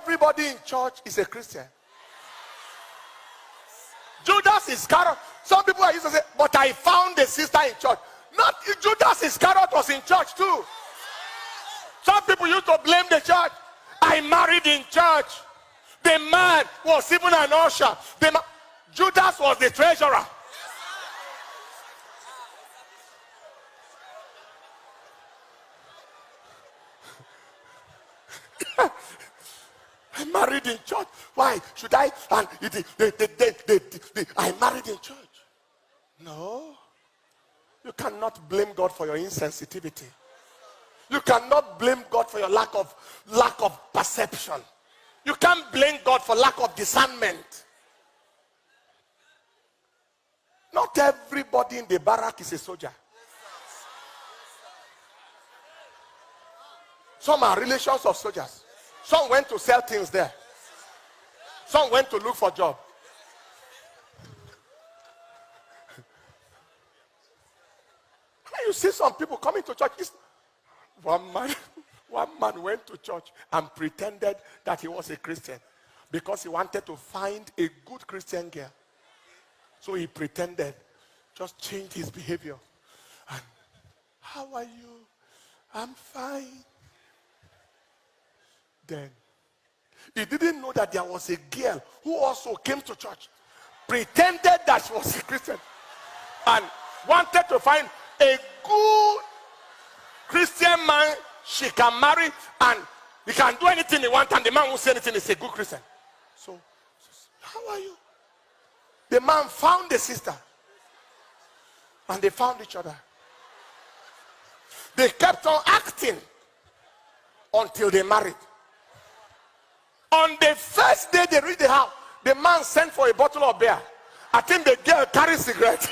everybody in church is a Christian. Judas Iscariot. Some people are used to say, but I found a sister in church. Not Judas Iscariot was in church too. Some people used to blame the church. I married in church. The man was even an usher. Judas was the treasurer. I married in church. Why should I? And I married in church. No. You cannot blame God for your insensitivity. You cannot blame God for your lack of perception. You can't blame God for lack of discernment. Not everybody in the barrack is a soldier. Some are relations of soldiers. Some went to sell things there. Some went to look for job. You see some people coming to church. One man went to church and pretended that he was a Christian because he wanted to find a good Christian girl. So he pretended, just changed his behavior. And, how are you? I'm fine. Then he didn't know that there was a girl who also came to church, pretended that she was a Christian, and wanted to find a good Christian man she can marry, and he can do anything he wants, and the man won't say anything. He's a good Christian. So, how are you? The man found the sister, and they found each other. They kept on acting until they married. On the first day they reached the house, the man sent for a bottle of beer. I think the girl carried cigarette.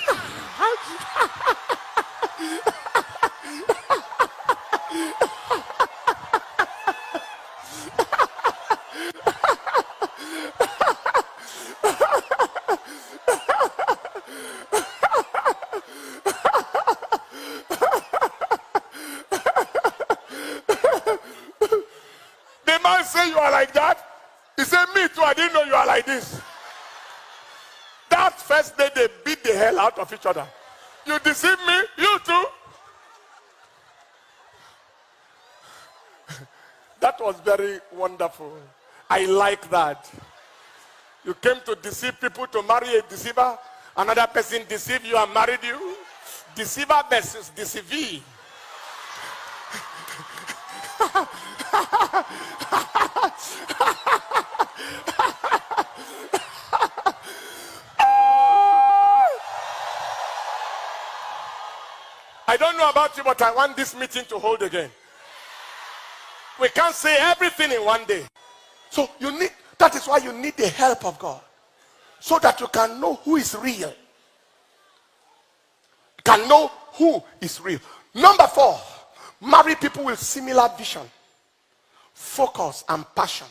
The man said, you are like that? He said, me too, I didn't know you are like this. That first day they beat the hell out of each other. You deceive me, you too. That was very wonderful. I like that. You came to deceive people to marry a deceiver. Another person deceived you and married you. Deceiver versus deceivee. I don't know about you, but I want this meeting to hold again. We can't say everything in one day. So that is why you need the help of God. So that you can know who is real. You can know who is real. Number 4, marry people with similar vision, focus, and passion.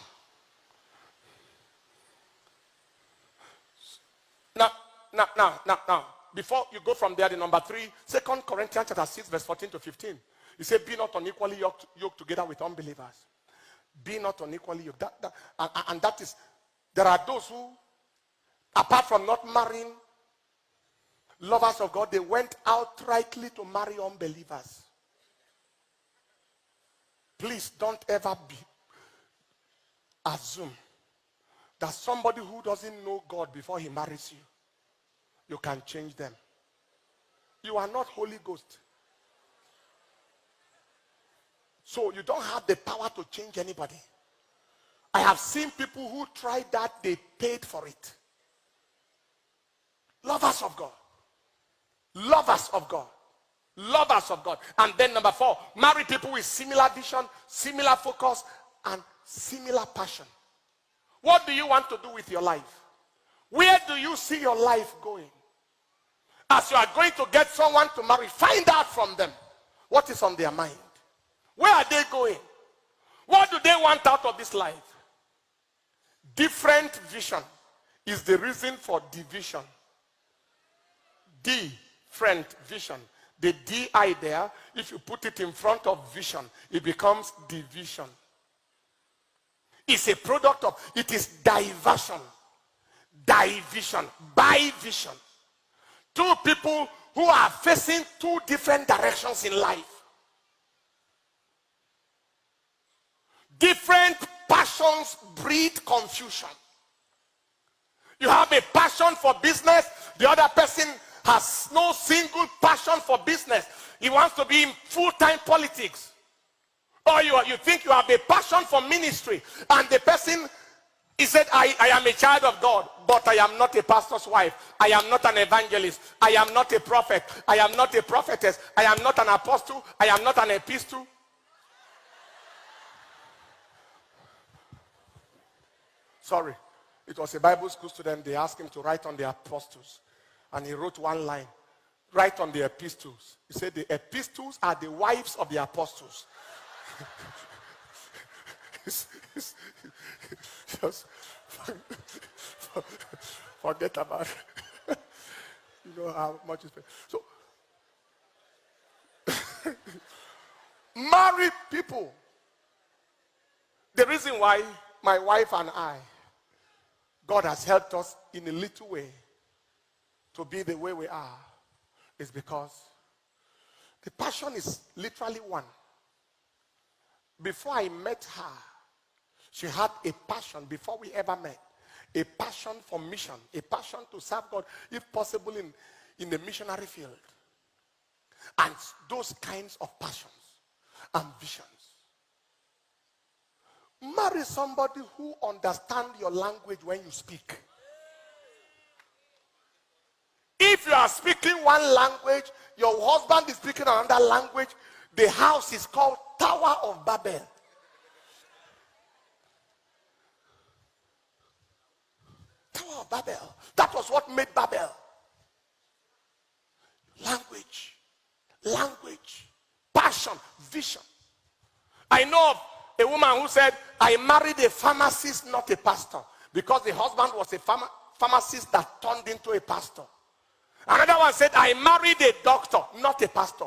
Now. Before you go from there, the number 3, 2 Corinthians chapter 6, verse 14 to 15. He said, be not unequally yoked together with unbelievers. Be not unequally yoked. And that is, there are those who, apart from not marrying lovers of God, they went outrightly to marry unbelievers. Please don't ever assume that somebody who doesn't know God before he marries you, you can change them. You are not Holy Ghost. So you don't have the power to change anybody. I have seen people who tried that, they paid for it. Lovers of God. Lovers of God. Lovers of God. And then number 4, marry people with similar vision, similar focus, and similar passion. What do you want to do with your life? Where do you see your life going? As you are going to get someone to marry, find out from them what is on their mind. Where are they going? What do they want out of this life? Different vision is the reason for division. Different vision. The DI there, if you put it in front of vision, it becomes division. is a product of, it is diversion, division, bivision. Two people who are facing two different directions in life. Different passions breed confusion. You have a passion for business, the other person has no single passion for business. He wants to be in full-time politics. Or you think you have a passion for ministry, and the person, he said, I am a child of God, but I am not a pastor's wife. I am not an evangelist. I am not a prophet. I am not a prophetess. I am not an apostle. I am not an epistle. Sorry. It was a Bible school student. They asked him to write on the apostles. And he wrote one line. Write on the epistles. He said the epistles are the wives of the apostles. Just forget about it. You know how much is paid. So, married people. The reason why my wife and I, God has helped us in a little way to be the way we are, is because the passion is literally one. Before I met her, she had a passion, before we ever met, a passion for mission, a passion to serve God, if possible in the missionary field. And those kinds of passions and visions. Marry somebody who understands your language when you speak. If you are speaking one language, your husband is speaking another language, the house is called Tower of Babel. Tower of Babel. That was what made Babel. Language, passion, vision. I know of a woman who said, I married a pharmacist, not a pastor, because the husband was a pharmacist that turned into a pastor. Another one said, I married a doctor, not a pastor.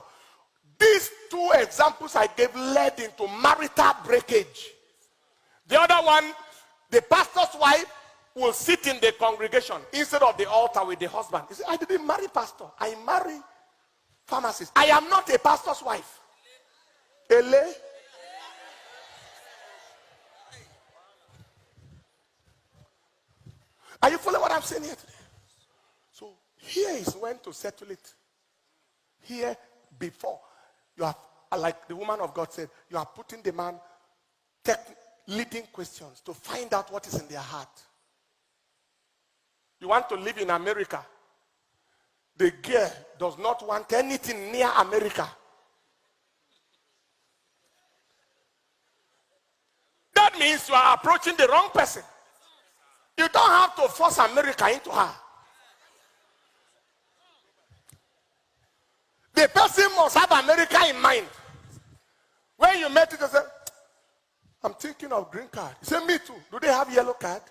These two examples I gave led into marital breakage. The other one, the pastor's wife will sit in the congregation instead of the altar with the husband. He said, I didn't marry pastor, I marry pharmacist. I am not a pastor's wife. Ele. Are you following what I'm saying here today? So here is when to settle it. Here, before you have, like the woman of God said, you are putting the man leading questions to find out what is in their heart. You want to live in America. The girl does not want anything near America. That means you are approaching the wrong person. You don't have to force America into her. The person must have America in mind. When you met it, you say, I'm thinking of green card. You say, me too. Do they have yellow card?